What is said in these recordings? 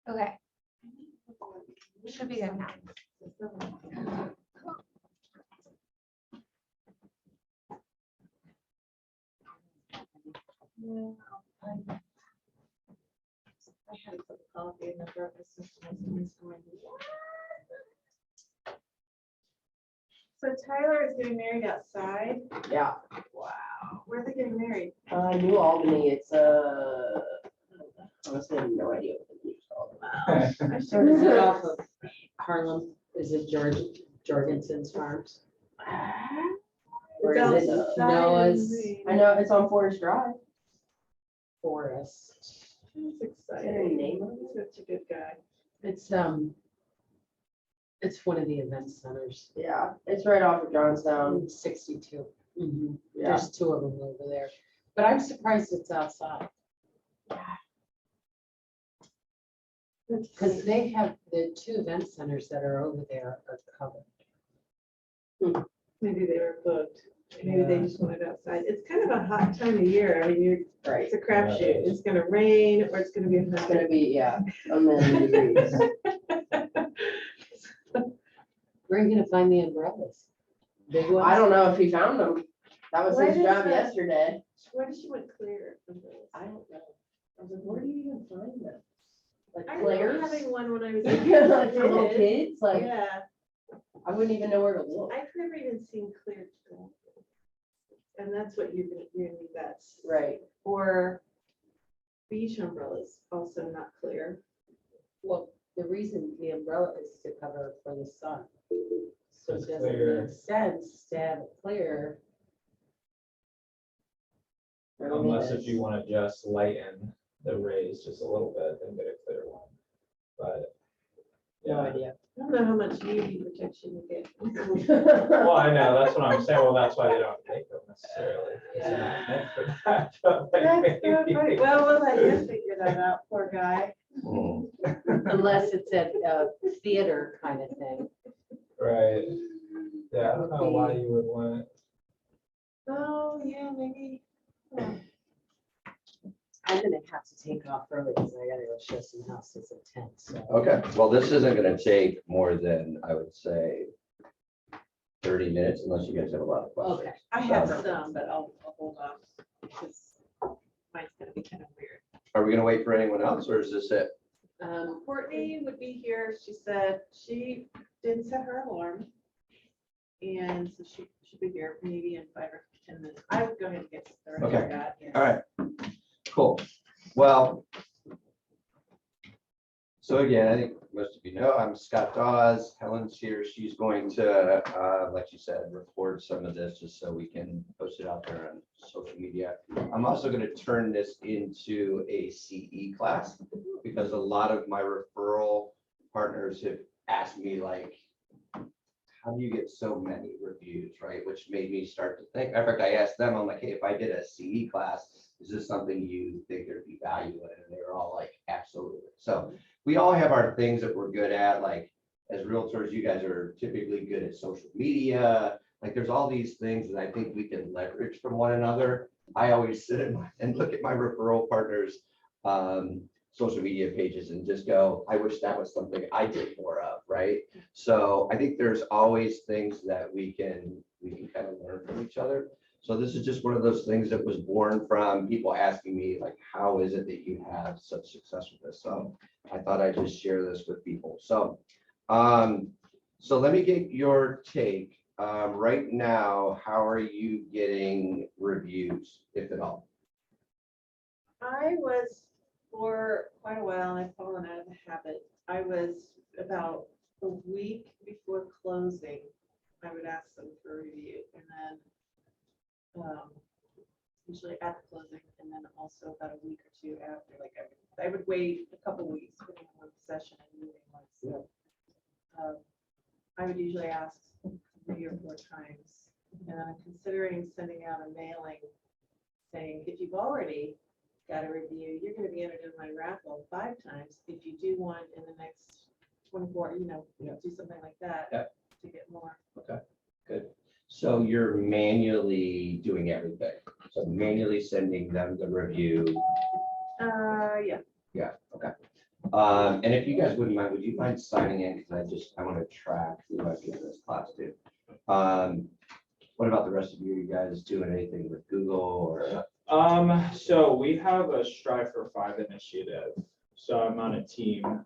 Okay. Should be good now. Yeah, I had a cup of coffee and the breakfast system was going. "What?" So Tyler is getting married outside. Yeah, Wow, where are they getting married? New Albany, it's honestly, I have no idea what the news called. Wow. I Is should it have. off of Harlem? Is it Jorgensen's Farms? Or is it Noah's I know it's on Forest Drive. Forest? He's Is there a exciting. name of it? He's such a good guy. It's one of the event centers. Yeah, it's right off of Johnstown. 62. Yeah, There's two of them over there, but I'm surprised it's outside. Because they have the two event centers that are over there are covered. Maybe they were booked. Maybe they Yeah. just wanted outside. It's kind of a hot time of year. I mean, right. it's a crapshoot. It's gonna rain or it's gonna be. It's gonna be, yeah, a million degrees. Where are you gonna find the umbrellas? Big ones? I don't know if he found them. That was Why his does job that- yesterday. Why does she want clear? umbrellas? I don't know. I was like, where do you even find them? Like I remember players? having one when I was a Like for little kid. kids, like, Yeah, I wouldn't even know where to look. I've never even seen clear. And that's what you're gonna need, that's, Right, or beach umbrellas, also not clear. Well, the reason the umbrella is to cover for the sun. So it It's doesn't clear. make sense to have it clear. Unless if you want to just lighten the rays just a little bit, then get a clear one. But, No yeah, idea. I don't know how much UV protection you get. well, I know, that's what I'm saying, well, that's why they don't make them necessarily. It's not meant for that, but like, That's so maybe- funny. Well, we'll let him figure that out, poor guy. Unless it's at a theater kind of thing. Right, yeah, I don't know why you would want it. Oh, yeah, maybe. Yeah. I'm gonna have to take off early because I gotta go show some houses at 10, so. Okay, well, this isn't gonna take more than, I would say, 30 minutes unless you guys have a lot of questions. Okay. I have some, but I'll hold off because mine's gonna be kind of weird. Are we gonna wait for anyone else, or is this it? Courtney would be here. She said she didn't set her alarm. And so she should be here maybe in 5 or 10 minutes. I would go ahead and get started. Okay. with that, yeah. All right, cool. Well, so again, I think most of you know, I'm Scott Dawes. Helen's here. She's going to, like you said, record some of this just so we can post it out there on social media. I'm also going to turn this into a CE class because a lot of my referral partners have asked me like, how do you get so many reviews, right? Which made me start to think. In fact, I asked them, I'm like, hey, if I did a CE class, is this something you think there'd be value in? And they were all like, absolutely. So we all have our things that we're good at. Like as realtors, you guys are typically good at social media. Like there's all these things that I think we can leverage from one another. I always sit and look at my referral partners' social media pages and just go, I wish that was something I did more of, right? So I think there's always things that we can kind of learn from each other. So this is just one of those things that was born from people asking me like, how is it that you have such success with this? So I thought I'd just share this with people. So, so let me get your take. Right now, how are you getting reviews, if at all? I was for quite a while, and I've fallen out of the habit. I was about a week before closing, I would ask them for a review, and then usually at the closing, and then also about a week or two after, like I would wait a couple weeks for one session and moving ones. So I would usually ask 3 or 4 times, and I'm considering sending out a mailing saying, if you've already got a review, you're going to be entered in my raffle 5 times. If you do one in the next 24, do something like that to get more. Okay, good. So you're manually doing everything. So manually sending them the review. Yeah. Yeah, okay. And if you guys wouldn't mind, would you mind signing in? Because I want to track who I give this class to. What about the rest of you? You guys doing anything with Google or? So we have a Strive for 5 initiative. So I'm on a team.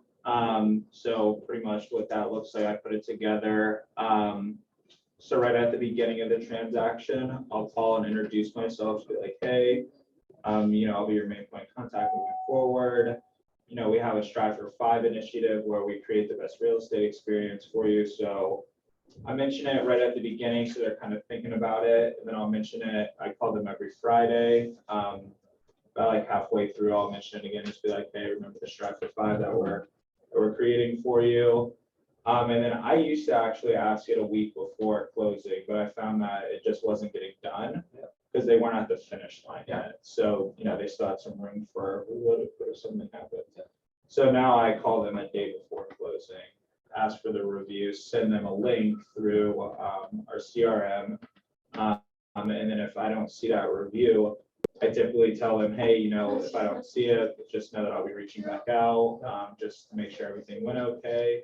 So pretty much what that looks like, I put it together. So right at the beginning of the transaction, I'll call and introduce myself, be like, hey, I'll be your main point of contact moving forward. We have a Strive for 5 initiative where we create the best real estate experience for you. So I mention it right at the beginning, so they're kind of thinking about it, and then I'll mention it. I call them every Friday. About like halfway through, I'll mention it again, just be like, hey, remember the Strive for 5 that we're creating for you. And then I used to actually ask it a week before closing, but I found that it just wasn't getting done because they weren't at the finish line yet. So, they still had some room for what if something happened. So now I call them a day before closing, ask for the review, send them a link through our CRM. And then if I don't see that review, I typically tell them, hey, if I don't see it, just know that I'll be reaching back out, just to make sure everything went okay.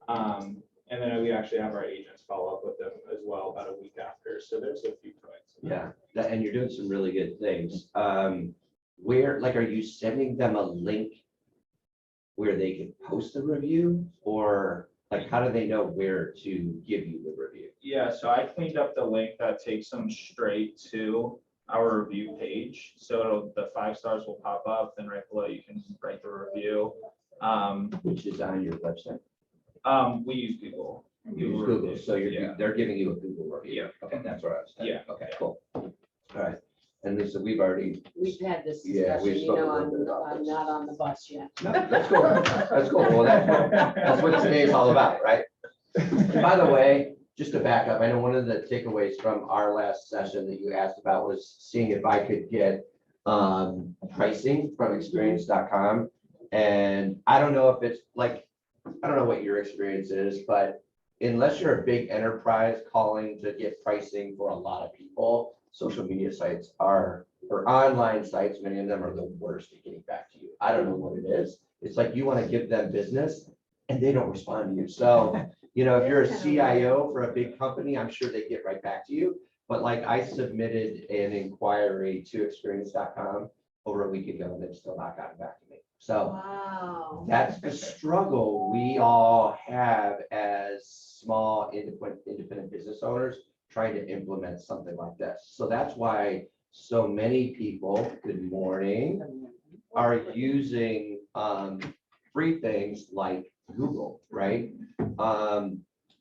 And then we actually have our agents follow up with them as well about a week after. So there's a few points. Yeah, and you're doing some really good things. Where, are you sending them a link where they can post a review, or how do they know where to give you the review? Yeah, so I cleaned up the link that takes them straight to our review page. So the 5 stars will pop up, then right below you can write the review. Which is on your website? We use Google. You use Google, reviews, so yeah. they're giving you a Google review. Yeah. Okay, that's what I was saying. Yeah. Okay, cool. All right. And Lisa, we've already. We've had this Yeah, discussion, we've spoken a little I'm bit about I'm this. not on the bus yet. No, that's cool. That's cool. Well, that's what today's all about, right? By the way, just to back up, I know one of the takeaways from our last session that you asked about was seeing if I could get pricing from experience.com. And I don't know if it's I don't know what your experience is, but unless you're a big enterprise calling to get pricing for a lot of people, social media sites or online sites, many of them are the worst at getting back to you. I don't know what it is. It's like you want to give them business and they don't respond to you. So, if you're a CIO for a big company, I'm sure they get right back to you. But I submitted an inquiry to experience.com over a week ago and they've still not gotten back to me. So Wow. that's the struggle we all have as small independent business owners trying to implement something like this. So that's why so many people, good morning, are using free things like Google, right?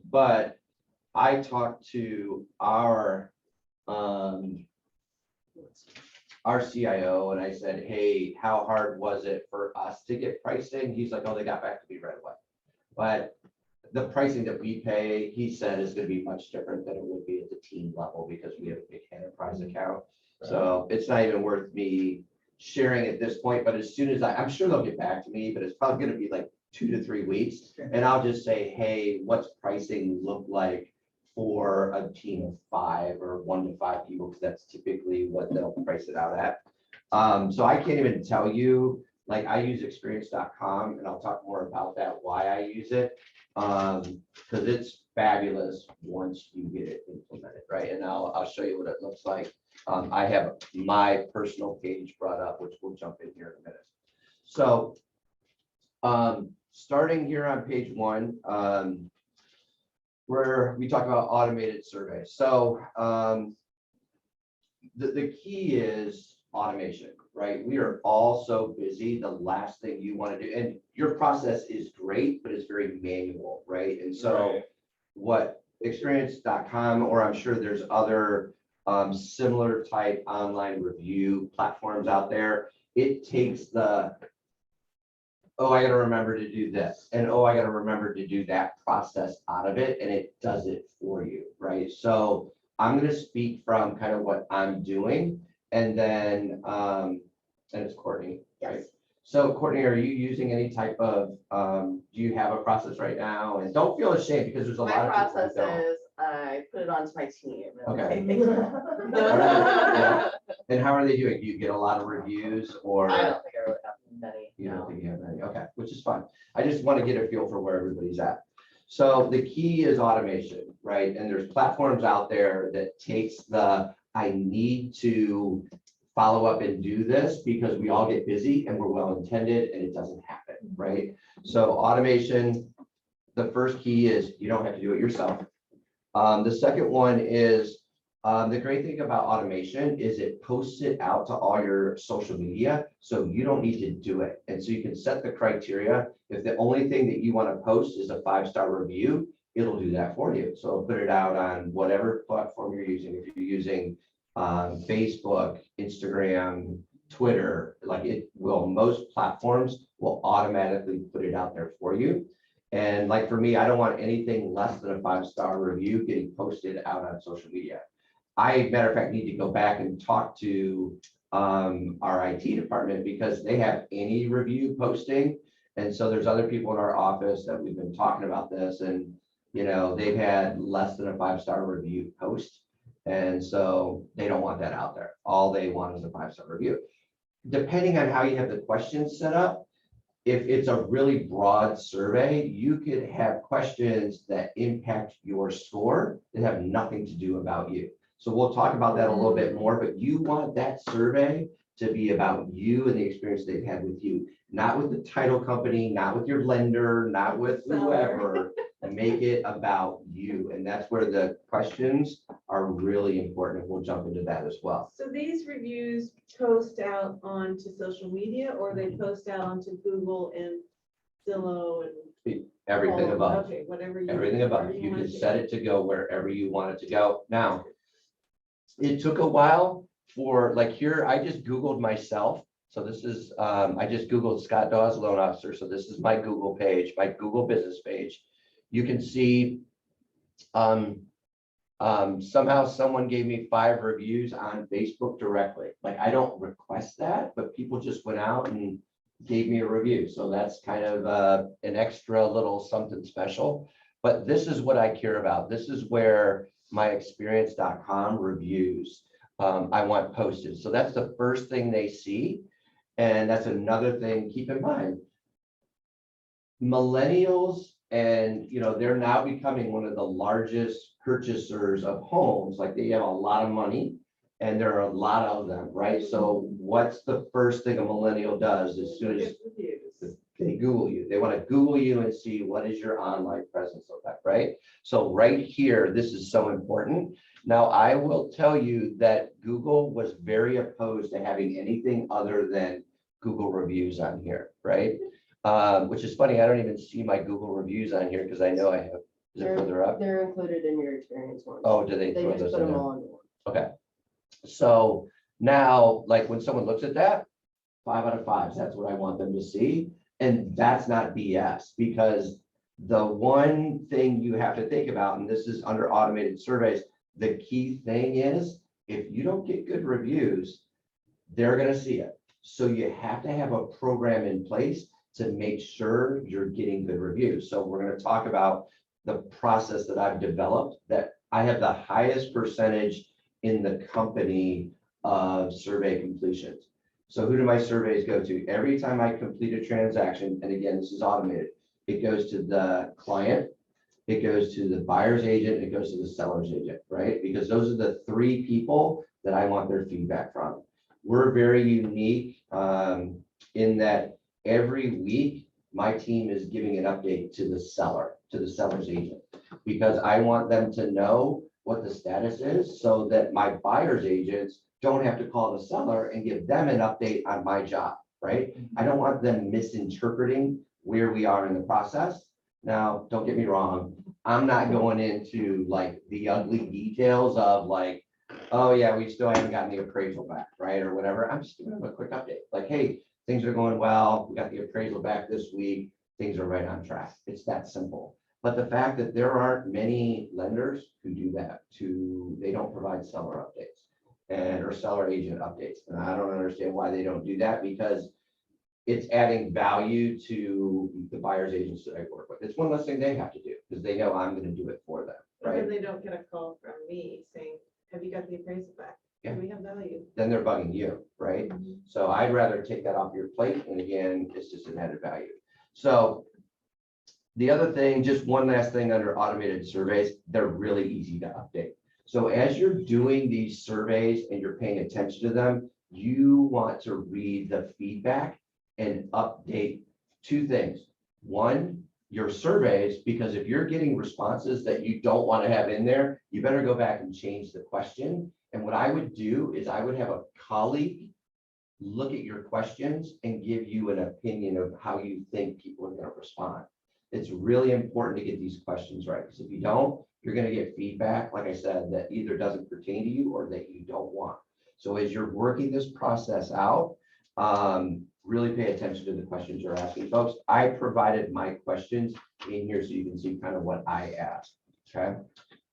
But I talked to our CIO and I said, hey, how hard was it for us to get pricing? He's like, oh, they got back to me right away. But the pricing that we pay, he said, is going to be much different than it would be at the team level because we have a big enterprise account. So it's not even worth me sharing at this point, but as soon as I'm sure they'll get back to me, but it's probably going to be 2 to 3 weeks. And I'll just say, hey, what's pricing look like for a team of 5 or 1 to 5 people? Because that's typically what they'll price it out at. So I can't even tell you, I use experience.com and I'll talk more about that, why I use it. Because it's fabulous once you get it implemented, right? And I'll show you what it looks like. I have my personal page brought up, which we'll jump in here in a minute. So starting here on page 1, where we talk about automated surveys. So the key is automation, right? We are all so busy. The last thing you want to do, and your process is great, but it's very manual, right? And so Right. what experience.com, or I'm sure there's other similar type online review platforms out there, it takes the, oh, I got to remember to do this, and oh, I got to remember to do that process out of it, and it does it for you, right? So I'm going to speak from kind of what I'm doing, and then, and it's Courtney, right? Yes. So Courtney, are you using any type of, do you have a process right now? And don't feel ashamed because there's a My lot of people process who don't. is I put it onto my team. and Okay. they take care of it. And how are they doing? Do you get a lot of reviews or? I don't think I really have many. You don't No. think you have any? Okay, which is fine. I just want to get a feel for where everybody's at. So the key is automation, right? And there's platforms out there that takes the, I need to follow up and do this because we all get busy and we're well intended and it doesn't happen, right? So automation, the first key is you don't have to do it yourself. The second one is, the great thing about automation is it posts it out to all your social media, so you don't need to do it. And so you can set the criteria. If the only thing that you want to post is a 5-star review, it'll do that for you. So it'll put it out on whatever platform you're using. If you're using Facebook, Instagram, Twitter, like it will, most platforms will automatically put it out there for you. And like for me, I don't want anything less than a 5-star review getting posted out on social media. I, matter of fact, need to go back and talk to our IT department because they have any review posting. And so there's other people in our office that we've been talking about this and, you know, they've had less than a 5-star review post. And so they don't want that out there. All they want is a 5-star review. Depending on how you have the questions set up, if it's a really broad survey, you could have questions that impact your score that have nothing to do about you. So we'll talk about that a little bit more, but you want that survey to be about you and the experience they've had with you, not with the title company, not with your lender, not with whoever. Make it about you. And that's where the questions are really important. We'll jump into that as well. So these reviews post out onto social media or they post out onto Google and Zillow and. Everything all- above. Okay, whatever you. Everything above. wherever You want can to. set it to go wherever you want it to go. Now, it took a while for, like here, I just Googled myself. So this is, I just Googled Scott Dawes loan officer. So this is my Google page, my Google business page. You can see somehow someone gave me 5 reviews on Facebook directly. Like I don't request that, but people just went out and gave me a review. So that's kind of an extra little something special. But this is what I care about. This is where myexperience.com reviews I want posted. So that's the first thing they see. And that's another thing, keep in mind. Millennials, and you know, they're now becoming one of the largest purchasers of homes. Like they have a lot of money and there are a lot of them, right? So what's the first thing a millennial does as soon as Reviews. they Google you? They want to Google you and see what is your online presence look like, right? So right here, this is so important. Now, I will tell you that Google was very opposed to having anything other than Google reviews on here, right? Which is funny, I don't even see my Google reviews on here because I know I have, is it further up? They're included in your experience ones. Oh, do they They throw just those put in them there? all into one. Okay. So now, like when someone looks at that, 5 out of 5, that's what I want them to see. And that's not BS because the one thing you have to think about, and this is under automated surveys, the key thing is if you don't get good reviews, they're going to see it. So you have to have a program in place to make sure you're getting good reviews. So we're going to talk about the process that I've developed that I have the highest percentage in the company of survey completions. So who do my surveys go to? Every time I complete a transaction, and again, this is automated, it goes to the client, it goes to the buyer's agent, it goes to the seller's agent, right? Because those are the 3 people that I want their feedback from. We're very unique in that every week, my team is giving an update to the seller, to the seller's agent, because I want them to know what the status is so that my buyer's agents don't have to call the seller and give them an update on my job, right? I don't want them misinterpreting where we are in the process. Now, don't get me wrong, I'm not going into like the ugly details of like, oh yeah, we still haven't gotten the appraisal back, right? Or whatever. I'm just giving them a quick update. Like, hey, things are going well. We got the appraisal back this week. Things are right on track. It's that simple. But the fact that there aren't many lenders who do that, they don't provide seller updates or seller agent updates. And I don't understand why they don't do that because it's adding value to the buyer's agents that I work with. It's one less thing they have to do because they know I'm going to do it for them, Or right? they don't get a call from me saying, have you got the appraisal back? Yeah. We have value. then they're bugging you, right? So I'd rather take that off your plate, and again, it's just an added value. So the other thing, just one last thing under automated surveys, they're really easy to update. So as you're doing these surveys and you're paying attention to them, you want to read the feedback and update two things. One, your surveys, because if you're getting responses that you don't want to have in there, you better go back and change the question. And what I would do is I would have a colleague look at your questions and give you an opinion of how you think people are going to respond. It's really important to get these questions right, because if you don't, you're going to get feedback, like I said, that either doesn't pertain to you or that you don't want. So as you're working this process out, really pay attention to the questions you're asking, folks. I provided my questions in here so you can see kind of what I asked, okay?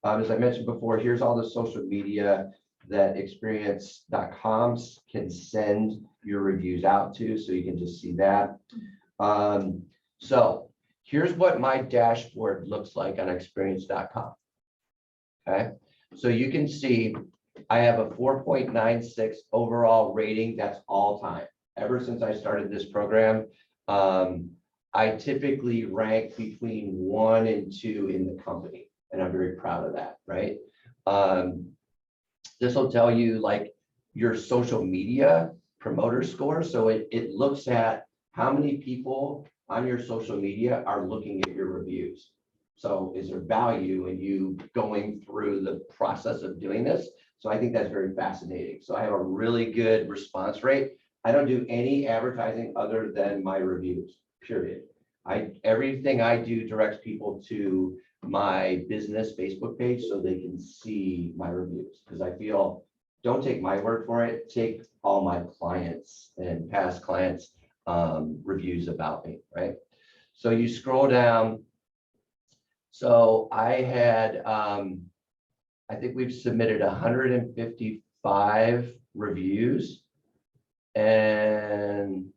As I mentioned before, here's all the social media that experience.com can send your reviews out to, so you can just see that. So here's what my dashboard looks like on experience.com. Okay, so you can see I have a 4.96 overall rating. That's all time. Ever since I started this program, I typically rank between 1 and 2 in the company, and I'm very proud of that, right? This will tell you like your social media promoter score. So it looks at how many people on your social media are looking at your reviews. So is there value in you going through the process of doing this? So I think that's very fascinating. So I have a really good response rate. I don't do any advertising other than my reviews, period. Everything I do directs people to my business Facebook page so they can see my reviews, because I feel, don't take my word for it, take all my clients and past clients reviews about me, right? So you scroll down. So I had, I think we've submitted 155 reviews and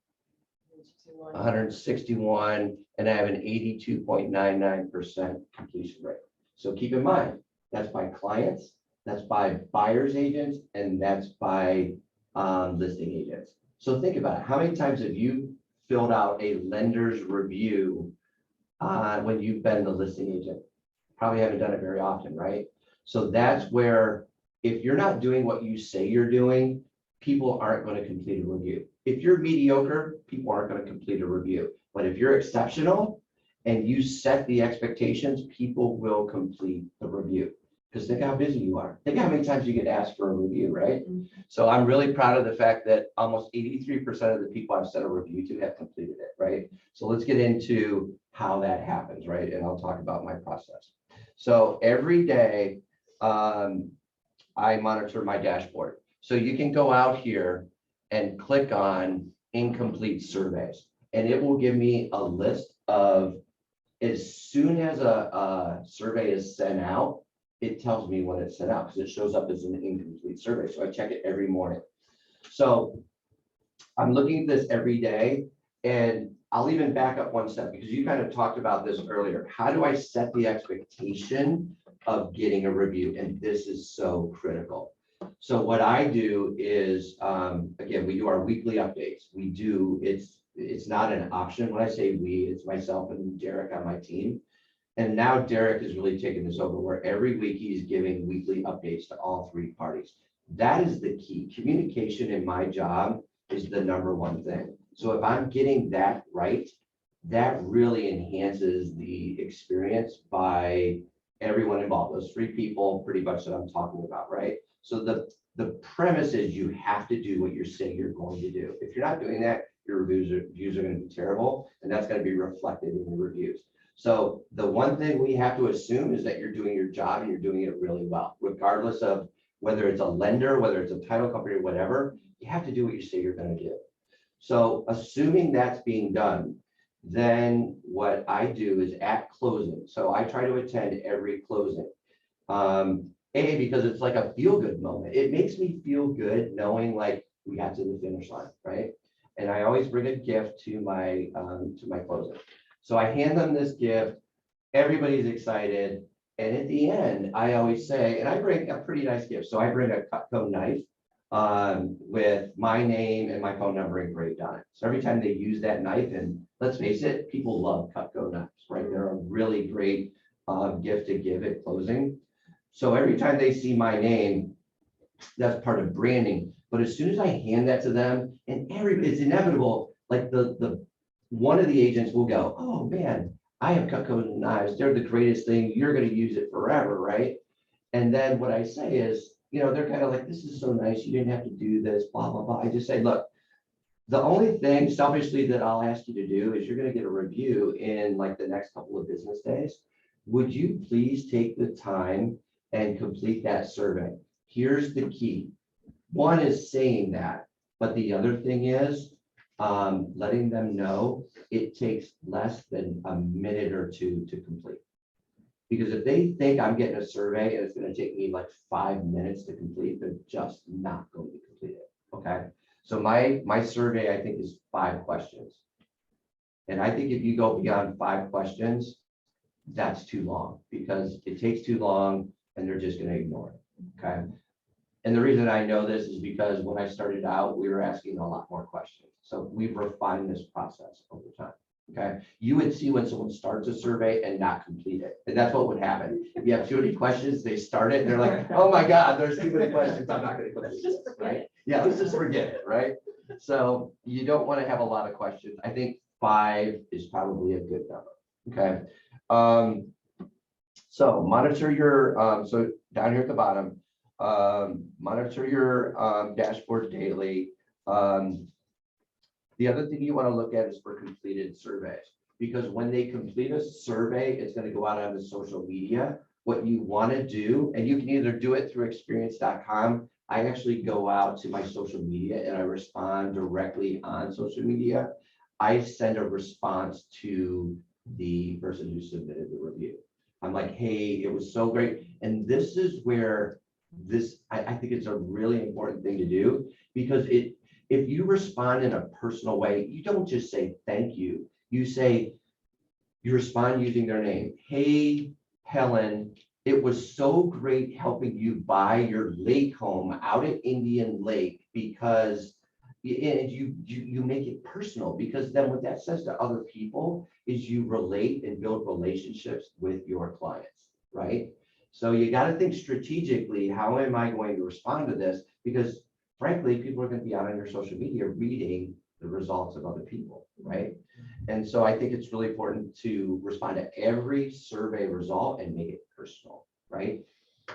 161, and I have an 82.99% completion rate. So keep in mind, that's by clients, that's by buyer's agents, and that's by listing agents. So think about it. How many times have you filled out a lender's review when you've been the listing agent? Probably haven't done it very often, right? So that's where, if you're not doing what you say you're doing, people aren't going to complete a review. If you're mediocre, people aren't going to complete a review. But if you're exceptional and you set the expectations, people will complete the review. Because think how busy you are. Think how many times you get asked for a review, right? So I'm really proud of the fact that almost 83% of the people I've sent a review to have completed it, right? So let's get into how that happens, right? And I'll talk about my process. So every day, I monitor my dashboard. So you can go out here and click on incomplete surveys, and it will give me a list of, as soon as a survey is sent out, it tells me when it's sent out, because it shows up as an incomplete survey. So I check it every morning. So I'm looking at this every day, and I'll even back up one step, because you kind of talked about this earlier. How do I set the expectation of getting a review? And this is so critical. So what I do is, again, we do our weekly updates. We do, it's not an option. When I say we, it's myself and Derek on my team. And now Derek has really taken this over, where every week he's giving weekly updates to all 3 parties. That is the key. Communication in my job is the #1 thing. So if I'm getting that right, that really enhances the experience by everyone involved. Those 3 people pretty much that I'm talking about, right? So the premise is you have to do what you're saying you're going to do. If you're not doing that, your reviews are going to be terrible, and that's going to be reflected in the reviews. So the one thing we have to assume is that you're doing your job and you're doing it really well, regardless of whether it's a lender, whether it's a title company or whatever. You have to do what you say you're going to do. So assuming that's being done, then what I do is at closing. So I try to attend every closing. Because it's like a feel-good moment. It makes me feel good knowing like we got to the finish line, right? And I always bring a gift to my closing. So I hand them this gift. Everybody's excited. And at the end, I always say, and I bring a pretty nice gift. So I bring a Cutco knife. with my name and my phone number engraved on it. So every time they use that knife, and let's face it, people love Cutco knives, right? They're a really great gift to give at closing. So every time they see my name, that's part of branding. But as soon as I hand that to them, and it's inevitable, like the one of the agents will go, oh man, I have Cutco knives. They're the greatest thing. You're going to use it forever, right? And then what I say is, they're kind of like, this is so nice. You didn't have to do this, blah, blah, blah. I just say, look, the only thing selfishly that I'll ask you to do is you're going to get a review in like the next couple of business days. Would you please take the time and complete that survey? Here's the key. One is saying that, but the other thing is letting them know it takes less than a minute or two to complete. Because if they think I'm getting a survey and it's going to take me like 5 minutes to complete, they're just not going to complete it. Okay. So my survey, I think, is 5 questions. And I think if you go beyond 5 questions, that's too long because it takes too long and they're just going to ignore it. Okay. And the reason I know this is because when I started out, we were asking a lot more questions. So we've refined this process over time. Okay, you would see when someone starts a survey and not complete it. And that's what would happen. If you have too many questions, they start it and they're like, oh my God, there's too many questions. I'm not going to complete this, right? Yeah, let's just forget it, right? So you don't want to have a lot of questions. I think 5 is probably a good number. Okay. So monitor your, so down here at the bottom, monitor your dashboard daily. The other thing you want to look at is for completed surveys, because when they complete a survey, it's going to go out on the social media. What you want to do, and you can either do it through experience.com. I actually go out to my social media and I respond directly on social media. I send a response to the person who submitted the review. I'm like, hey, it was so great. And this is where I think it's a really important thing to do, because if you respond in a personal way, you don't just say thank you. You respond using their name. Hey, Helen, it was so great helping you buy your lake home out at Indian Lake, because you make it personal, because then what that says to other people is you relate and build relationships with your clients, right? So you got to think strategically, how am I going to respond to this? Because frankly, people are going to be out on your social media reading the results of other people, right? And so I think it's really important to respond to every survey result and make it personal, right?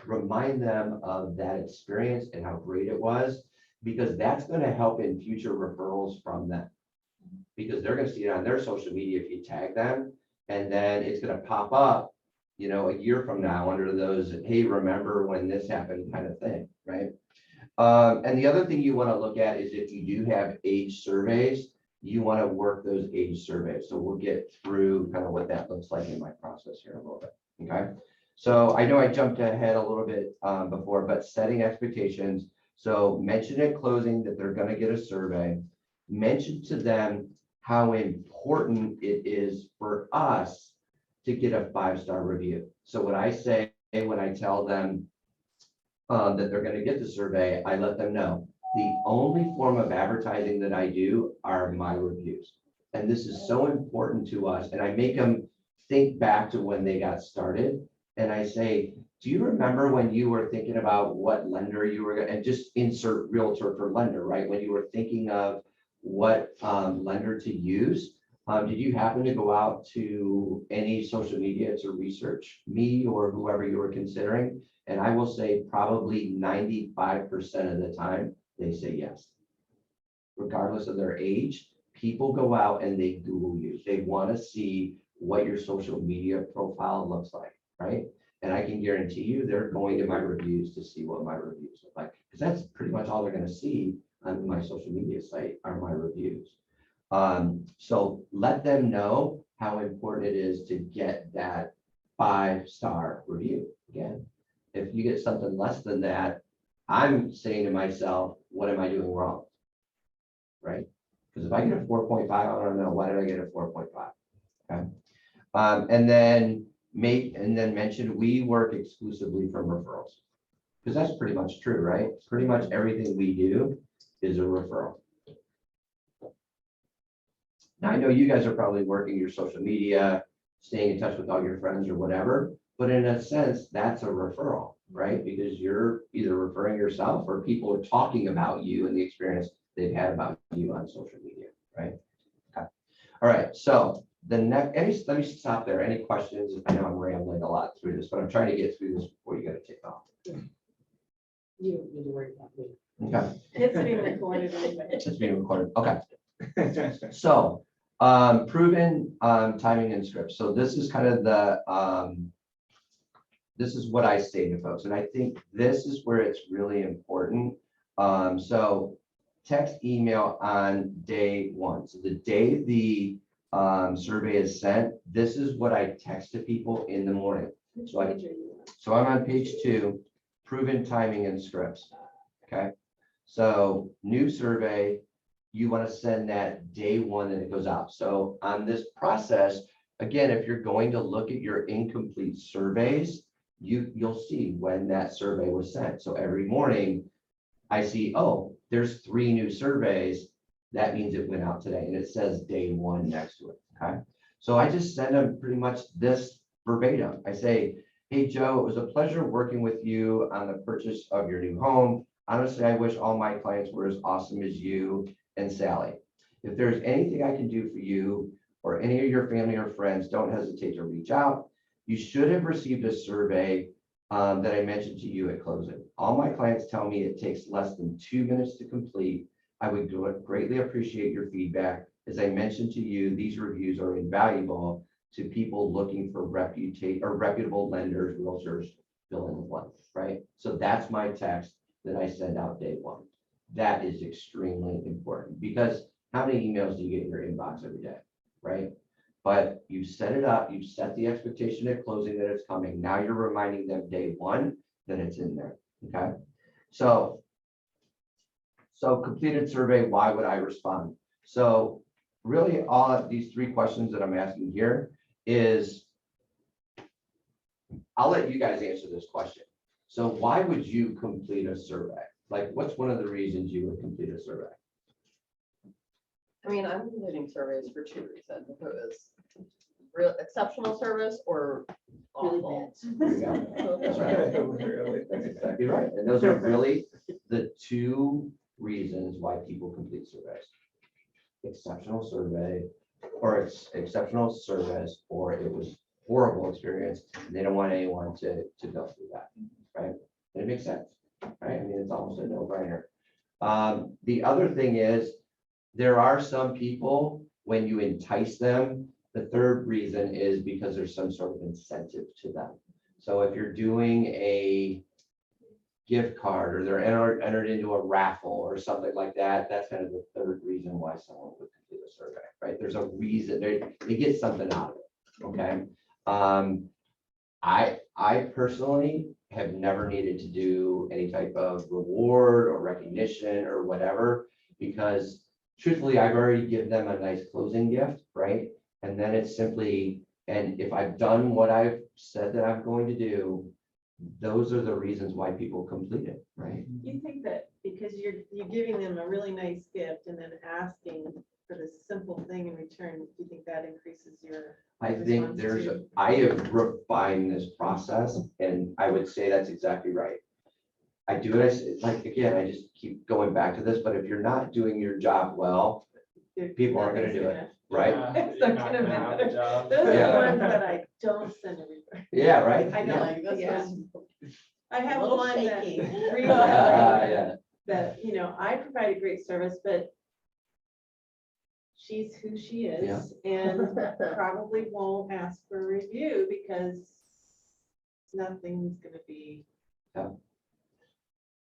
Remind them of that experience and how great it was, because that's going to help in future referrals from them, because they're going to see it on their social media if you tag them, and then it's going to pop up, a year from now under those, hey, remember when this happened kind of thing, right? And the other thing you want to look at is if you do have age surveys, you want to work those age surveys. So we'll get through kind of what that looks like in my process here a little bit. Okay. So I know I jumped ahead a little bit before, but setting expectations. So mention at closing that they're going to get a survey. Mention to them how important it is for us to get a 5-star review. So what I say when I tell them that they're going to get the survey, I let them know the only form of advertising that I do are my reviews. And this is so important to us. And I make them think back to when they got started. And I say, do you remember when you were thinking about what lender you were going to, and just insert realtor for lender, right? When you were thinking of what lender to use, did you happen to go out to any social media to research me or whoever you were considering? And I will say probably 95% of the time, they say yes. Regardless of their age, people go out and they Google you. They want to see what your social media profile looks like, right? And I can guarantee you they're going to my reviews to see what my reviews look like, because that's pretty much all they're going to see on my social media site are my reviews. So let them know how important it is to get that 5-star review. Again, if you get something less than that, I'm saying to myself, what am I doing wrong? Right? Because if I get a 4.5, I don't know, why did I get a 4.5? Okay. And then mention we work exclusively from referrals. Because that's pretty much true, right? Pretty much everything we do is a referral. Now, I know you guys are probably working your social media, staying in touch with all your friends or whatever, but in a sense, that's a referral, right? Because you're either referring yourself or people are talking about you and the experience they've had about you on social media, right? Okay. All right, so the next, let me stop there. Any questions? I know I'm rambling a lot through this, but I'm trying to get through this before you gotta take off. You don't need to worry about me. Okay, It's being recorded anyway. it's being recorded. Okay. So, proven, timing and scripts. So this is kind of the, this is what I say to folks, and I think this is where it's really important. So text, email on day one. So the day the survey is sent, this is what I text to people in the morning. So I'm on page 2, proven timing and scripts. Okay. So new survey, you want to send that day 1 and it goes out. So on this process, again, if you're going to look at your incomplete surveys, you'll see when that survey was sent. So every morning I see, oh, there's 3 new surveys. That means it went out today and it says day 1 next to it. Okay. So I just send them pretty much this verbatim. I say, hey, Joe, it was a pleasure working with you on the purchase of your new home. Honestly, I wish all my clients were as awesome as you and Sally. If there's anything I can do for you or any of your family or friends, don't hesitate to reach out. You should have received a survey that I mentioned to you at closing. All my clients tell me it takes less than 2 minutes to complete. I would greatly appreciate your feedback. As I mentioned to you, these reviews are invaluable to people looking for reputable lenders, realtors, fill in the blank, right? So that's my text that I send out day 1. That is extremely important because how many emails do you get in your inbox every day, right? But you set it up, you set the expectation at closing that it's coming. Now you're reminding them day 1 that it's in there, okay? So completed survey, why would I respond? So really all of these 3 questions that I'm asking here is, I'll let you guys answer this question. So why would you complete a survey? Like, what's one of the reasons you would complete a survey? I mean, I'm completing surveys for 2 reasons. If it was real exceptional service or Really awful. There you go. That's right. That's exactly right. And those are really the 2 reasons why people complete surveys. Exceptional survey, or exceptional service, or it was horrible experience. And they don't want anyone to go through that, right? And it makes sense, right? I mean, it's almost a no-brainer. The other thing is, there are some people, when you entice them, the 3rd reason is because there's some sort of incentive to them. So if you're doing a gift card or they're entered into a raffle or something like that, that's kind of the 3rd reason why someone would complete a survey, right? There's a reason, they get something out of it, okay? I personally have never needed to do any type of reward or recognition or whatever, because truthfully, I've already given them a nice closing gift, right? And then it's simply, and if I've done what I've said that I'm going to do, those are the reasons why people complete it, right? You think that because you're giving them a really nice gift and then asking for this simple thing in return, do you think that increases your? I think I have refined this process, and I would say that's exactly right. I do it, like, again, I just keep going back to this, but if you're not doing your job well, people aren't gonna do it, right? It's not gonna matter. Those are Yeah. the ones that I don't send a report. Yeah, right? I know, Yeah. like, Yeah. I have Little one that shaky. really, Yeah. that, I provide a great service, but she's who she is and probably won't ask for a review because nothing's gonna be.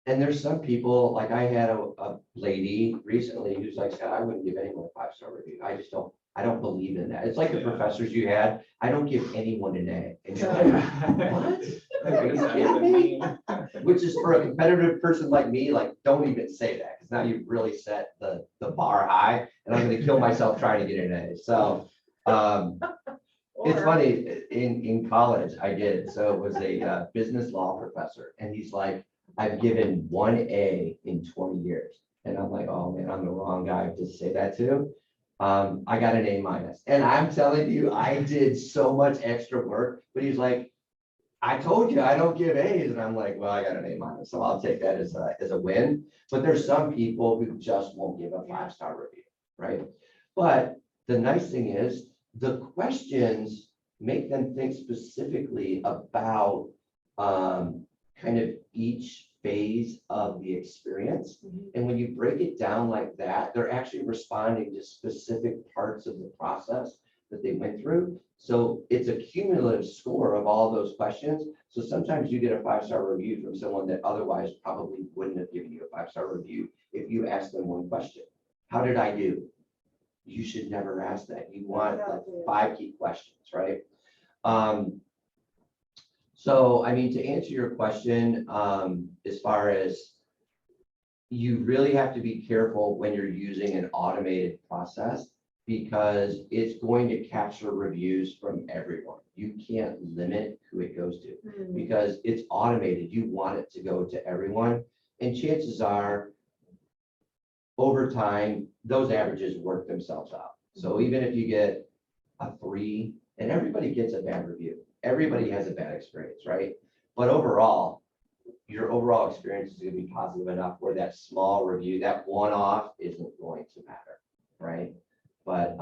And there's some people, like I had a lady recently who's like, "Scott, I wouldn't give anyone a 5-star review. I don't believe in that." It's like the professors you had. I don't give anyone an A. And you're like, what? Are you kidding me? Which is for a competitive person like me, like, don't even say that, because now you've really set the bar high, and I'm gonna kill myself trying to get an A. So it's Or- funny, in college I did, so it was a business law professor, and he's like, I've given 1A in 20 years. And I'm like, oh man, I'm the wrong guy to say that to. I got an A-. And I'm telling you, I did so much extra work, but he's like, I told you I don't give A's. And I'm like, well, I got an A-, so I'll take that as a win. But there's some people who just won't give a 5-star review, right? But the nice thing is the questions make them think specifically about kind of each phase of the experience. And when you break it down like that, they're actually responding to specific parts of the process that they went through. So it's a cumulative score of all those questions. So sometimes you get a 5-star review from someone that otherwise probably wouldn't have given you a 5-star review if you asked them one question. How did I do? You should never ask that. You want like 5 key questions, right? So, I mean, to answer your question, as far as you really have to be careful when you're using an automated process because it's going to capture reviews from everyone. You can't limit who it goes to because it's automated. You want it to go to everyone. And chances are, over time, those averages work themselves out. So even if you get a 3, and everybody gets a bad review, everybody has a bad experience, right? But overall, your overall experience is going to be positive enough where that small review, that one-off isn't going to matter, right? But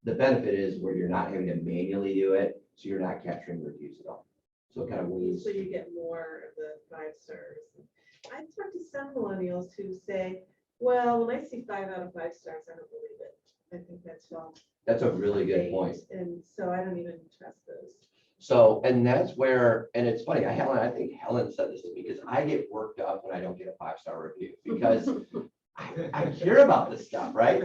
the benefit is where you're not having to manually do it, so you're not capturing reviews at all. So it kind of weighs. So you get more of the 5 stars. I've talked to some millennials who say, well, when I see 5 out of 5 stars, I don't believe it. I think that's all. That's a really good point. And so I don't even trust those. So, and that's where, and it's funny, I think Helen said this to me because I get worked up when I don't get a 5-star review because I care about this stuff, right?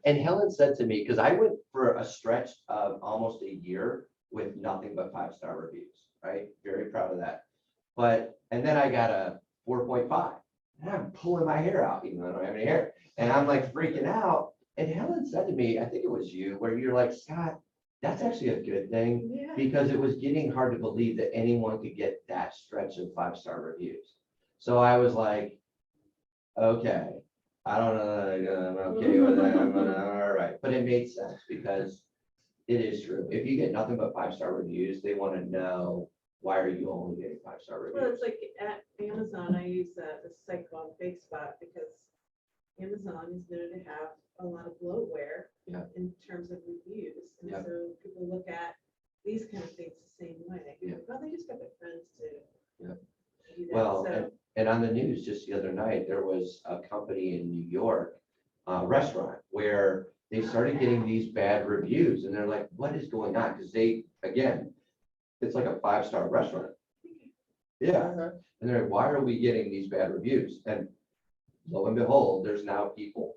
And Helen said to me, because I went for a stretch of almost a year with nothing but 5-star reviews, right? Very proud of that. But, and then I got a 4.5 and I'm pulling my hair out, even though I don't have any hair. And I'm like freaking out. And Helen said to me, I think it was you, where you're like, Scott, that's actually a good thing Yeah. because it was getting hard to believe that anyone could get that stretch of 5-star reviews. So I was like, okay, I don't know, I'm okay with that. I'm gonna, all right. But it made sense because it is true. If you get nothing but 5-star reviews, they want to know, why are you only getting 5-star Well, reviews? it's like at Amazon, I use this site called FakeSpot because Amazon is known to have a lot of bloatware Yeah. in terms of reviews. And Yeah. so people look at these kind of things the same way. Yeah. Well, they just got their friends to Yeah. do that. Well, So, and on the news just the other night, there was a company in New York, a restaurant, where they started getting these bad reviews and they're like, what is going on? Because they, again, it's like a 5-star restaurant. Yeah. And they're like, why are we getting these bad reviews? And lo and behold, there's now people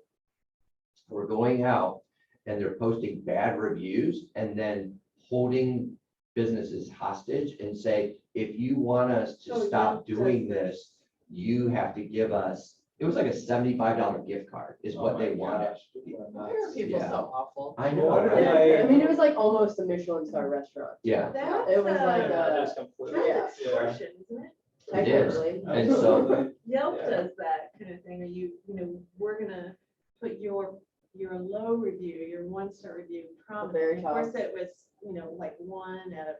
who are going out and they're posting bad reviews and then holding businesses hostage and say, if you want us to So stop Yelp does doing this. this, you have to give us, it was like a $75 gift card is what they wanted. Why are people Yeah. so awful? I know, What right? are I mean, it was like almost a Michelin star restaurant. Yeah, that's It was like That a- is completely. that's yeah. extortion, isn't it? It is. Technically. And so, Yelp Yeah. does that kind of thing, or we're gonna put your low review, your 1-star review prominent. very Of course, top. it was, like 1 out of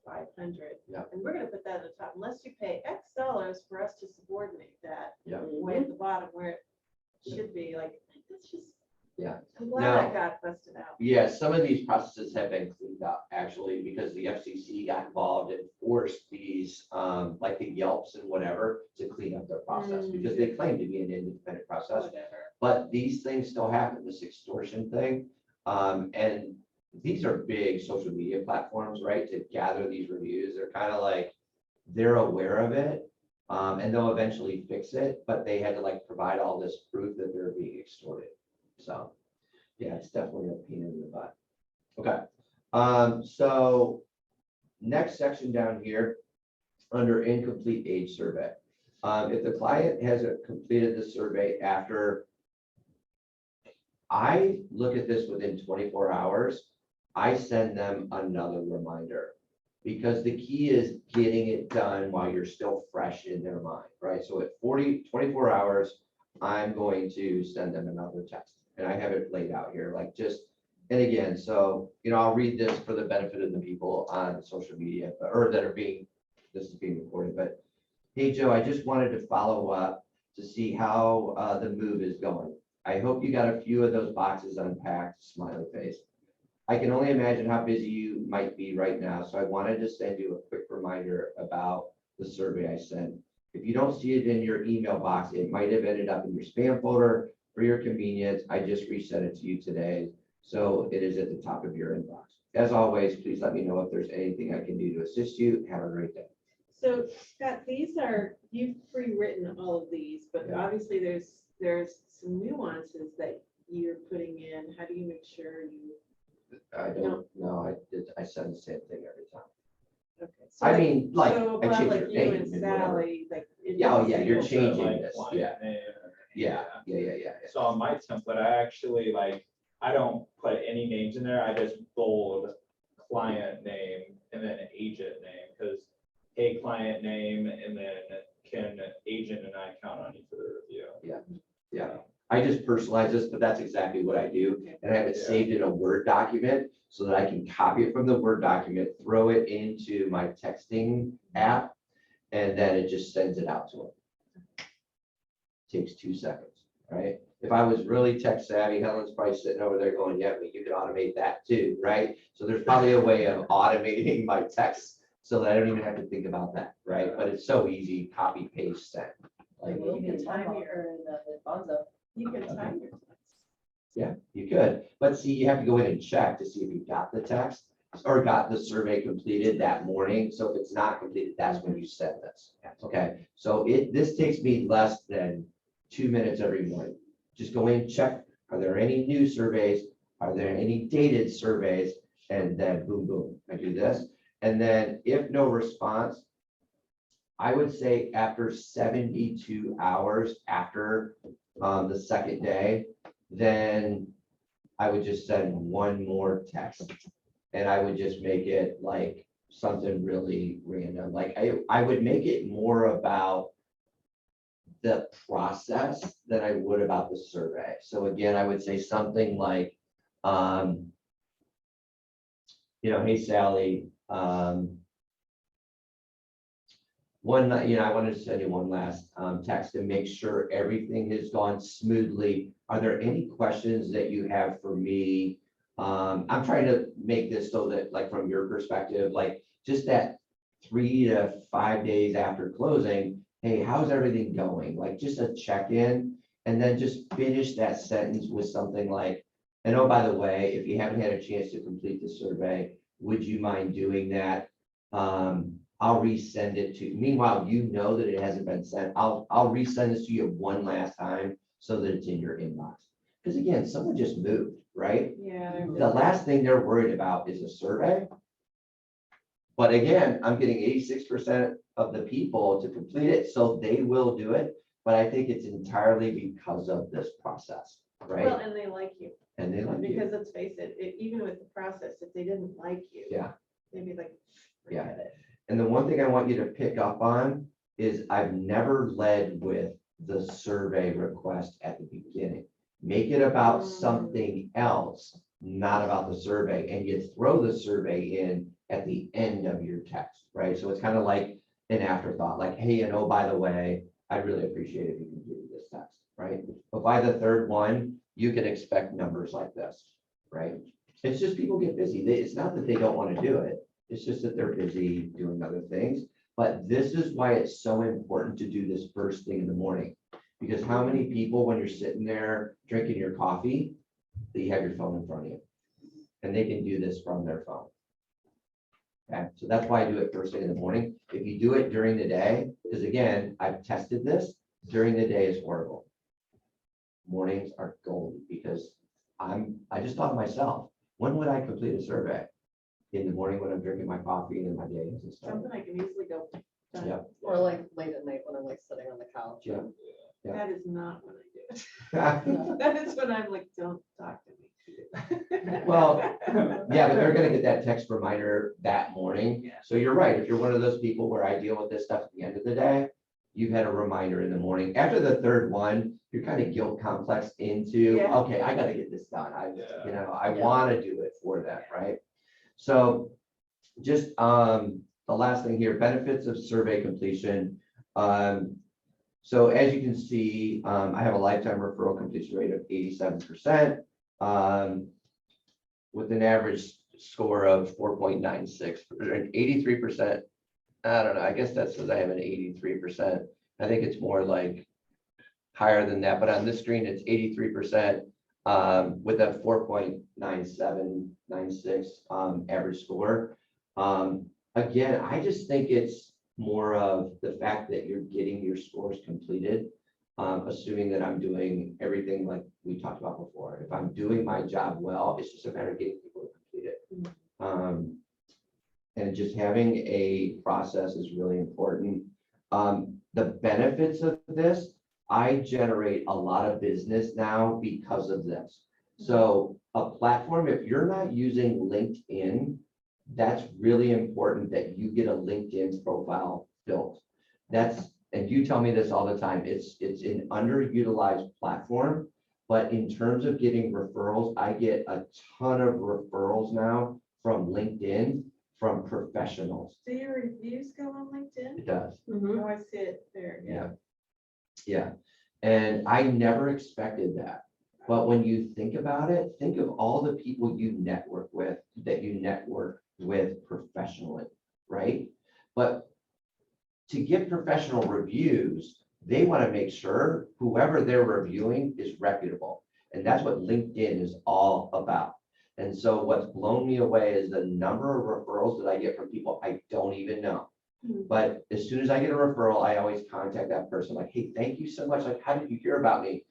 500. Yeah. And we're gonna put that at the top, unless you pay X dollars for us to subordinate that Yeah. way at the bottom where it should be, like, that's just. Yeah. I'm glad Now- that got busted out. yeah, some of these processes have been cleaned up actually because the FCC got involved and forced these, like the Yelps and whatever, to clean up their process because they claim to be an independent process. Whatever. But these things still happen, this extortion thing. And these are big social media platforms, right? To gather these reviews, they're kind of like, they're aware of it. And they'll eventually fix it, but they had to like provide all this proof that they're being extorted. So, yeah, it's definitely a pain in the butt. Okay, so next section down here, under incomplete age survey. If the client hasn't completed the survey after, I look at this within 24 hours, I send them another reminder. Because the key is getting it done while you're still fresh in their mind, right? So at 24 hours, I'm going to send them another text. And I have it laid out here, like just, and again, so, I'll read this for the benefit of the people on social media, or that are this is being recorded, but hey, Joe, I just wanted to follow up to see how the move is going. I hope you got a few of those boxes unpacked, smiley face. I can only imagine how busy you might be right now, so I wanted to send you a quick reminder about the survey I sent. If you don't see it in your email box, it might have ended up in your spam folder. For your convenience, I just resent it to you today, so it is at the top of your inbox. As always, please let me know if there's anything I can do to assist you. Have a great day. So Scott, you've pre-written all of these, but Yeah. obviously there's some nuances that you're putting in. How do you make sure you? I don't know. I send the same thing every time. Okay. So I like- mean, like, so I about change like your you name and and whatever. Sally, like. it Yeah, oh, doesn't yeah, seem you're like- changing Like this, client yeah. name. Yeah. So on my template, I actually I don't put any names in there. I just bold client name and then agent name, because hey, client name, and then can agent and I count on you for the review. Yeah, I just personalize this, but that's exactly what I do. And I have it Yeah. saved in a Word document so that I can copy it from the Word document, throw it into my texting app, and then it just sends it out to them. Takes 2 seconds, right? If I was really tech savvy, Helen's probably sitting over there going, yeah, but you could automate that too, right? So there's probably a way of automating my text so that I don't even have to think about that, right? But it's so easy, copy, paste, send. Like, You can time your, Bonzo. You can time your. yeah, you could, but see, you have to go in and check to see if you got the text or got the survey completed that morning. So if it's not completed, that's when you send this. Okay, so this takes me less than 2 minutes every morning. Just go in, check, are there any new surveys? Are there any dated surveys? And then boom, boom, I do this. And then if no response, I would say after 72 hours after the second day, then I would just send one more text. And I would just make it like something really random. Like I would make it more about the process than I would about the survey. So again, I would say something like, hey, Sally, I wanted to send you one last text to make sure everything has gone smoothly. Are there any questions that you have for me? I'm trying to make this so that, like, from your perspective, like just that 3 to 5 days after closing, hey, how's everything going? Like just a check-in, and then just finish that sentence with something like, and oh, by the way, if you haven't had a chance to complete the survey, would you mind doing that? I'll resend it to, meanwhile, you know that it hasn't been sent. I'll resend this to you one last time so that it's in your inbox. Because again, someone just moved, right? Yeah. The last thing they're worried about is a survey. But again, I'm getting 86% of the people to complete it, so they will do it. But I think it's entirely because of this process, Well, right? and they like you, And they like you. because let's face it, even with the process, if they didn't like you. Yeah. They'd be like, Yeah. forget it. And the one thing I want you to pick up on is I've never led with the survey request at the beginning. Make it about something else, not about the survey, and you throw the survey in at the end of your text, right? So it's kind of like an afterthought, like, hey, and oh, by the way, I'd really appreciate it if you can do this text, right? But by the third one, you can expect numbers like this, right? It's just people get busy. It's not that they don't want to do it. It's just that they're busy doing other things. But this is why it's so important to do this first thing in the morning. Because how many people, when you're sitting there drinking your coffee, that you have your phone in front of you? And they can do this from their phone. Okay, so that's why I do it first thing in the morning. If you do it during the day, because again, I've tested this, during the day is horrible. Mornings are gold because I just thought of myself, when would I complete a survey? In the morning when I'm drinking my coffee and then my day isn't starting. Something I can easily go. done. Yep. Or like late at night when I'm like sitting on the couch. Yeah. Yeah. That is not when I do it. That is when I'm like, don't talk to me. Well, yeah, but they're gonna get that text reminder that morning. Yeah. So you're right. If you're one of those people where I deal with this stuff at the end of the day, you've had a reminder in the morning. After the third one, you're kind of guilt complex into, Yeah. okay, I gotta get this done. I Yeah. wanna do it for them, right? So just, the last thing here, benefits of survey completion. So as you can see, I have a lifetime referral completion rate of 87%. With an average score of 4.96, 83%. I don't know, I guess that's because I have an 83%. I think it's more like higher than that, but on this screen, it's 83% with a 4.9796 average score. Again, I just think it's more of the fact that you're getting your scores completed, assuming that I'm doing everything like we talked about before. If I'm doing my job well, it's just a matter of getting people to complete it. And just having a process is really important. The benefits of this, I generate a lot of business now because of this. So a platform, if you're not using LinkedIn, that's really important that you get a LinkedIn profile built. And you tell me this all the time, it's an underutilized platform, but in terms of getting referrals, I get a ton of referrals now from LinkedIn, from professionals. Do your reviews go on LinkedIn? It does. Oh, I see it there, yeah. Yeah, and I never expected that. But when you think about it, think of all the people you network with, that you network with professionally, right? But to get professional reviews, they want to make sure whoever they're reviewing is reputable. And that's what LinkedIn is all about. And so what's blown me away is the number of referrals that I get from people I don't even know. But as soon as I get a referral, I always contact that person like, hey, thank you so much. Like, how did you hear about me?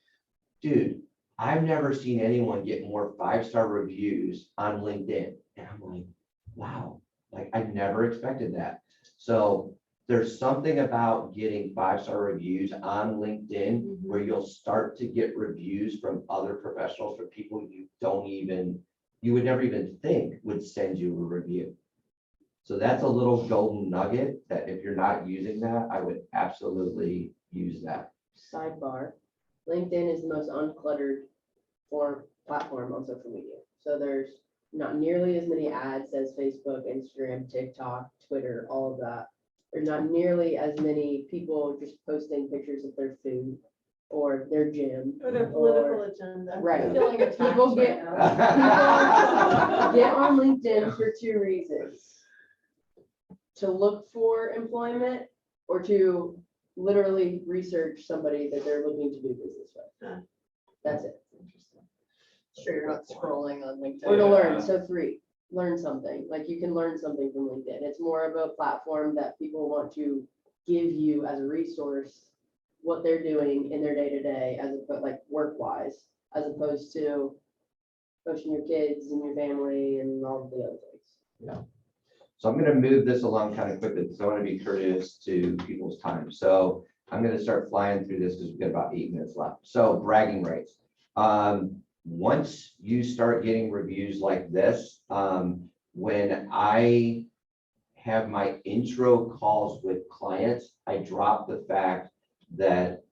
Dude, I've never seen anyone get more 5-star reviews on LinkedIn. And I'm like, wow, like I never expected that. So there's something about getting 5-star reviews on LinkedIn where you'll start to get reviews from other professionals, from people you would never even think would send you a review. So that's a little golden nugget that if you're not using that, I would absolutely use that. Sidebar, LinkedIn is the most uncluttered platform on social media. So there's not nearly as many ads as Facebook, Instagram, TikTok, Twitter, all of that. There's not nearly as many people just posting pictures of their food or their gym. Or their political agenda. Right. I feel like attacked People right get- now. Get on LinkedIn for 2 reasons. To look for employment or to literally research somebody that they're looking to do business with. Huh. That's it. Sure, you're not scrolling on LinkedIn. Or to learn, so 3, learn something, like you can learn something from LinkedIn. It's more of a platform that people want to give you as a resource what they're doing in their day-to-day as like work-wise, as opposed to pushing your kids and your family and all of the other things. So I'm going to move this along kind of quickly because I want to be courteous to people's time. So I'm going to start flying through this because we've got about 8 minutes left. So bragging rights. Once you start getting reviews like this, when I have my intro calls with clients, I drop the fact that,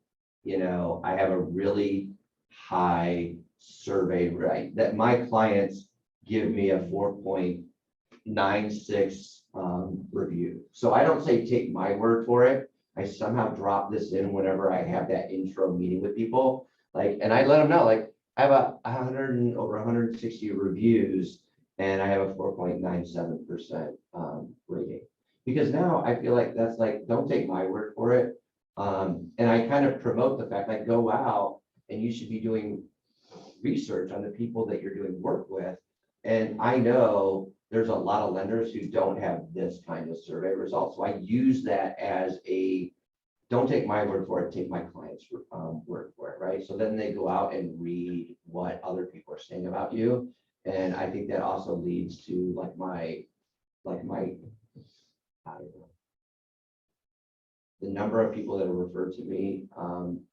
I have a really high survey rate, that my clients give me a 4.96 review. So I don't say take my word for it. I somehow drop this in whenever I have that intro meeting with people. And I let them know, I have over 160 reviews and I have a 4.97% rating. Because now I feel like that's don't take my word for it. And I kind of promote the fact go out and you should be doing research on the people that you're doing work with. And I know there's a lot of lenders who don't have this kind of survey results. So I use that as don't take my word for it, take my client's word for it, right? So then they go out and read what other people are saying about you. And I think that also leads to my I don't know, the number of people that are referred to me,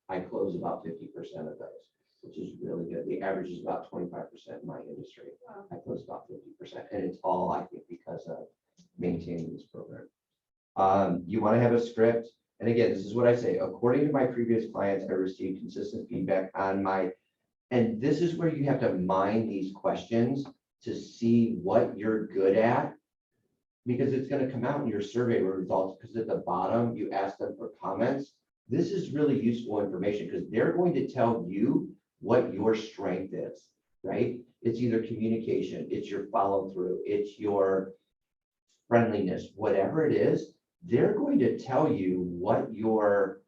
I close about 50% of those. which is really good. The average is about 25% in my industry. I close about 50%, and it's all, I think, because of maintaining this program. You want to have a script. And again, this is what I say, according to my previous clients, I received consistent feedback on my, and this is where you have to mine these questions to see what you're good at, because it's going to come out in your survey results, because at the bottom, you ask them for comments. This is really useful information because they're going to tell you what your strength is, right? It's either communication, it's your follow through, it's your friendliness, whatever it is, they're going to tell you what you're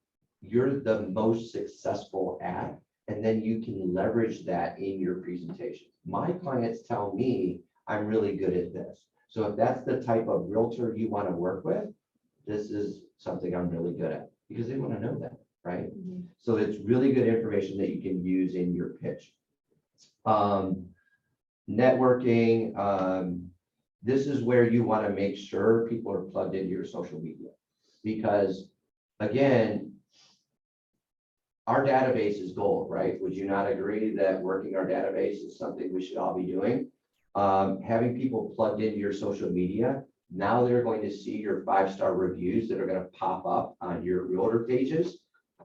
the most successful at, and then you can leverage that in your presentation. My clients tell me I'm really good at this. So if that's the type of realtor you want to work with, this is something I'm really good at, because they want to know that, right? So it's really good information that you can use in your pitch. Networking, this is where you want to make sure people are plugged into your social media, because again, our database is gold, right? Would you not agree that working our database is something we should all be doing? Having people plugged into your social media, now they're going to see your 5-star reviews that are going to pop up on your realtor pages.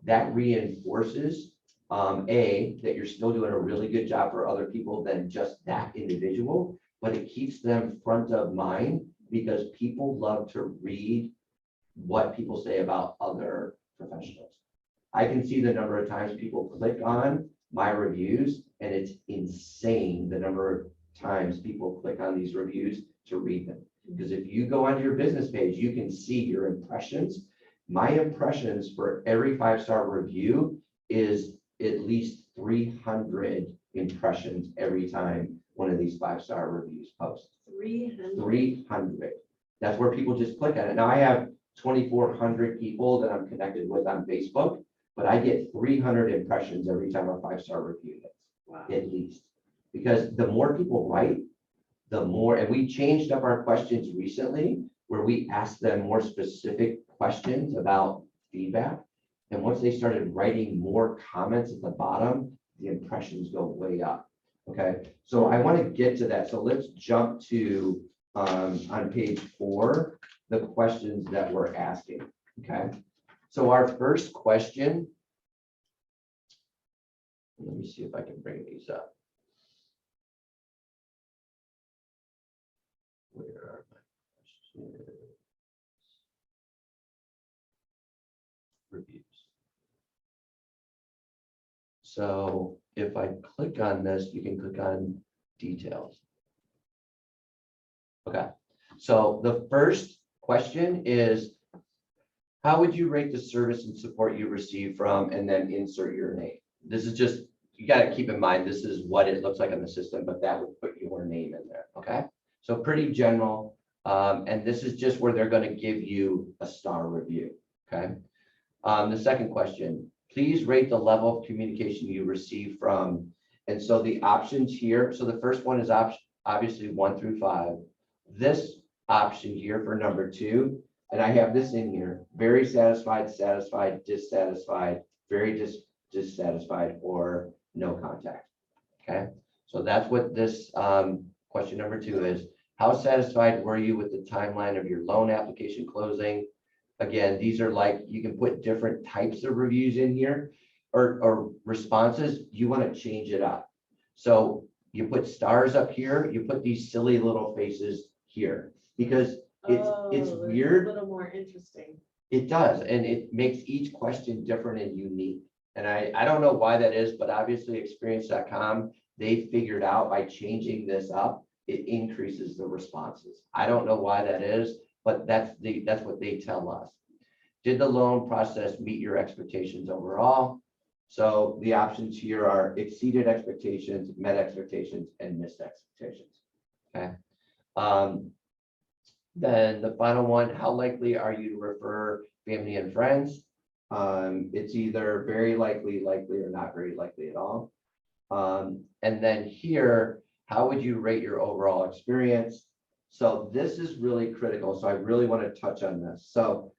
That reinforces, that you're still doing a really good job for other people than just that individual, but it keeps them front of mind because people love to read what people say about other professionals. I can see the number of times people click on my reviews, and it's insane the number of times people click on these reviews to read them. Because if you go onto your business page, you can see your impressions. My impressions for every 5-star review is at least 300 impressions every time one of these 5-star reviews posts. 300. That's where people just click on it. Now I have 2,400 people that I'm connected with on Facebook, but I get 300 impressions every time a 5-star review hits, Wow. at least. Because the more people write, the more, and we changed up our questions recently where we asked them more specific questions about feedback. And once they started writing more comments at the bottom, the impressions go way up. Okay, so I want to get to that. So let's jump to on page 4, the questions that we're asking. Okay, so our first question, let me see if I can bring these up. Where are my questions? Reviews. So if I click on this, you can click on details. Okay, so the first question is, how would you rate the service and support you received from, and then insert your name. This is just, you got to keep in mind, this is what it looks like on the system, but that would put your name in there. Okay, so pretty general. And this is just where they're going to give you a star review. Okay, the second question, please rate the level of communication you receive from, and so the options here, so the first one is obviously 1 through 5. This option here for number 2, and I have this in here, very satisfied, satisfied, dissatisfied, very dissatisfied, or no contact. Okay, so that's what this question number 2 is. How satisfied were you with the timeline of your loan application closing? Again, these are like, you can put different types of reviews in here or responses. You want to change it up. So you put stars up here, you put these silly little faces here, because it's weird. A little more interesting. It does, and it makes each question different and unique. And I don't know why that is, but obviously experience.com, they figured out by changing this up, it increases the responses. I don't know why that is, but that's what they tell us. Did the loan process meet your expectations overall? So the options here are exceeded expectations, met expectations, and missed expectations. Okay. Then the final one, how likely are you to refer family and friends? It's either very likely, likely, or not very likely at all. And then here, how would you rate your overall experience? So this is really critical. So I really want to touch on this. So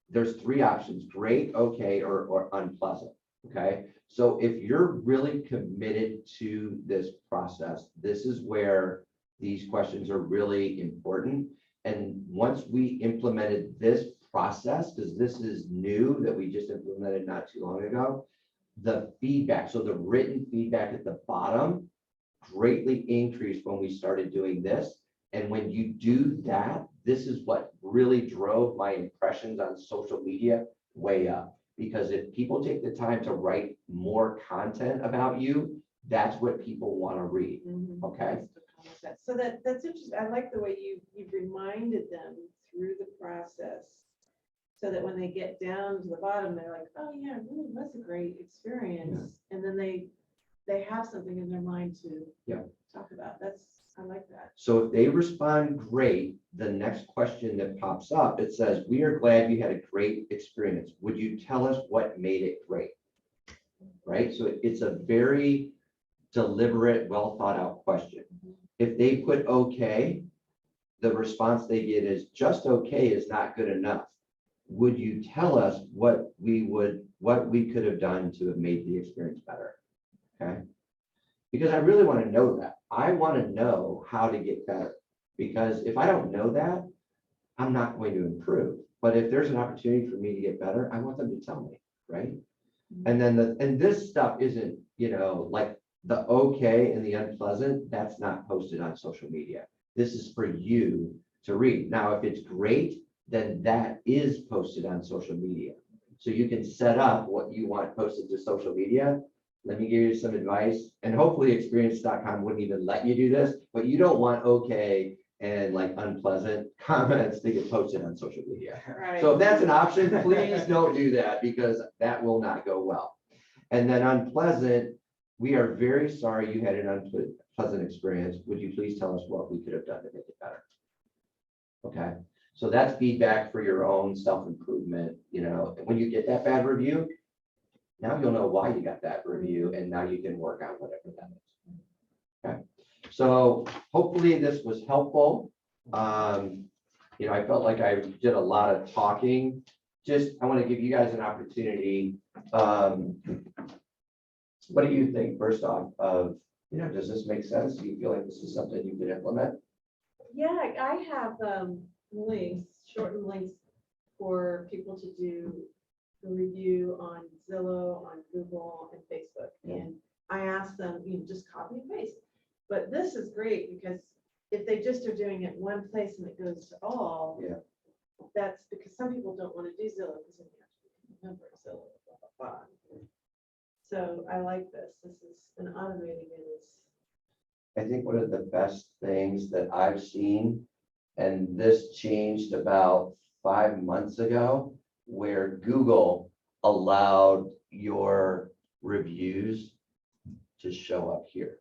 there's 3 options, great, okay, or unpleasant. Okay, so if you're really committed to this process, this is where these questions are really important. And once we implemented this process, because this is new that we just implemented not too long ago, the feedback, so the written feedback at the bottom greatly increased when we started doing this. And when you do that, this is what really drove my impressions on social media way up. Because if people take the time to write more content about you, that's what people want to read. Okay. So that's interesting. I like the way you've reminded them through the process. So that when they get down to the bottom, they're like, oh yeah, it really was a great experience. And then they have something in their mind to Yeah. talk about. I like that. So if they respond great, the next question that pops up, it says, we are glad you had a great experience. Would you tell us what made it great? Right? So it's a very deliberate, well thought out question. If they put okay, the response they get is just okay is not good enough. Would you tell us what we could have done to have made the experience better? Okay. Because I really want to know that. I want to know how to get better. Because if I don't know that, I'm not going to improve. But if there's an opportunity for me to get better, I want them to tell me, right? And then this stuff isn't, like the okay and the unpleasant, that's not posted on social media. This is for you to read. Now, if it's great, then that is posted on social media. So you can set up what you want posted to social media. Let me give you some advice, and hopefully experience.com wouldn't even let you do this, but you don't want okay and like unpleasant comments to get posted on social media. Right. So if that's an option, please don't do that because that will not go well. And then unpleasant, we are very sorry you had an unpleasant experience. Would you please tell us what we could have done to make it better? Okay, so that's feedback for your own self-improvement. When you get that bad review, now you'll know why you got that review, and now you can work on whatever that is. Okay, so hopefully this was helpful. I felt like I did a lot of talking. I want to give you guys an opportunity. What do you think, first off, does this make sense? Do you feel like this is something you could implement? Yeah, I have shortened links for people to do the review on Zillow, on Google, and Facebook. And I asked them, just copy and paste. But this is great because if they just are doing it one place and it goes to all, Yeah. that's because some people don't want to do Zillow because then you have to become a member of Zillow, blah, blah, blah. So I like this. This is an automating it is. I think one of the best things that I've seen, and this changed about 5 months ago, where Google allowed your reviews to show up here.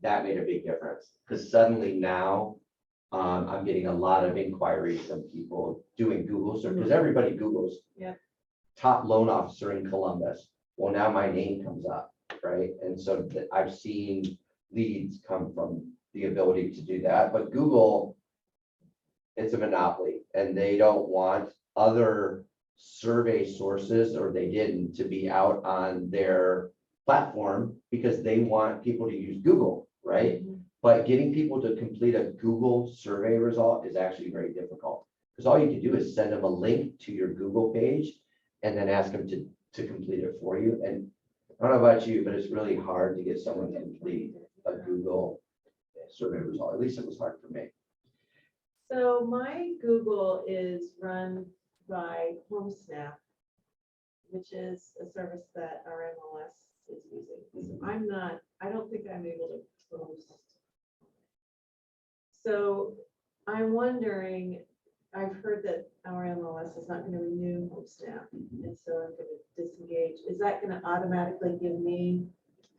That made a big difference because suddenly now I'm getting a lot of inquiries from people doing Google search because everybody Googles top loan officer in Columbus. Well, now my name comes up, right? And so I've seen leads come from the ability to do that. But Google, it's a monopoly and they don't want other survey sources, or they didn't, to be out on their platform because they want people to use Google, right? But getting people to complete a Google survey result is actually very difficult because all you can do is send them a link to your Google page and then ask them to complete it for you. And I don't know about you, but it's really hard to get someone to complete a Google survey result. At least it was hard for me. So my Google is run by HomeSnap, which is a service that our MLS is using. So I don't think I'm able to post. So I'm wondering, I've heard that our MLS is not going to renew HomeSnap, and so I'm going to disengage. Is that going to automatically give me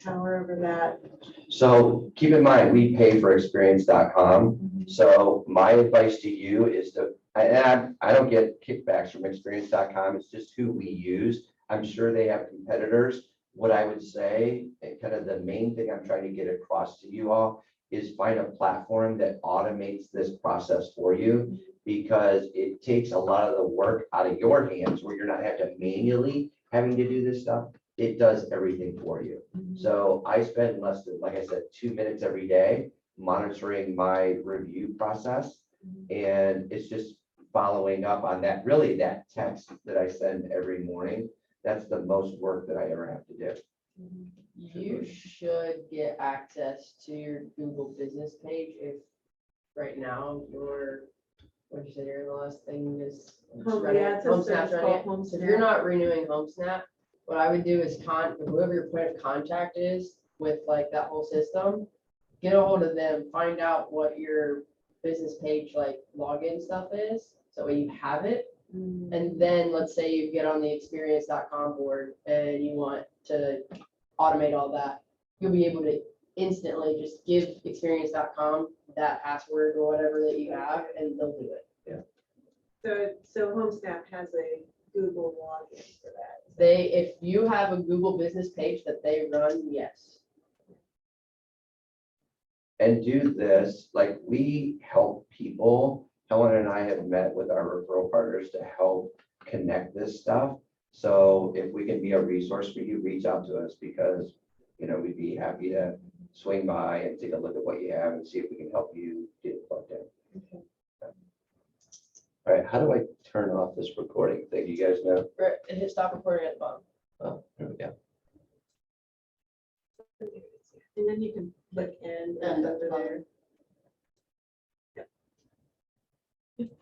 power over that? So keep in mind, we pay for experience.com. So my advice to you is I don't get kickbacks from experience.com. It's just who we use. I'm sure they have competitors. What I would say, and kind of the main thing I'm trying to get across to you all, is find a platform that automates this process for you, because it takes a lot of the work out of your hands where you're not having to manually having to do this stuff. it does everything for you. So I spend less than, like I said, 2 minutes every day monitoring my review process. And it's just following up on that, really that text that I send every morning. That's the most work that I ever have to do. You should get access to your Google business page if right now your, what'd you say, your last thing is. Yeah, it's a Home service Snap's running called it. Home So if you're Snap. not renewing Home Snap, what I would do is whoever your point of contact is with like that whole system, get a hold of them, find out what your business page like login stuff is, so you have it. And then let's say you get on the experience.com board and you want to automate all that, you'll be able to instantly just give experience.com that password or whatever that you have, and they'll do it. So HomeSnap has a Google login for that. If you have a Google business page that they run, yes. And do this, like we help people. Helen and I have met with our referral partners to help connect this stuff. So if we can be a resource for you, reach out to us because, we'd be happy to swing by and take a look at what you have and see if we can help you get it plugged in. Okay. All right, how do I turn off this recording thing? You guys know? Right, and hit stop recording at the bottom. Oh, there we go. And then you can click end End under button. there.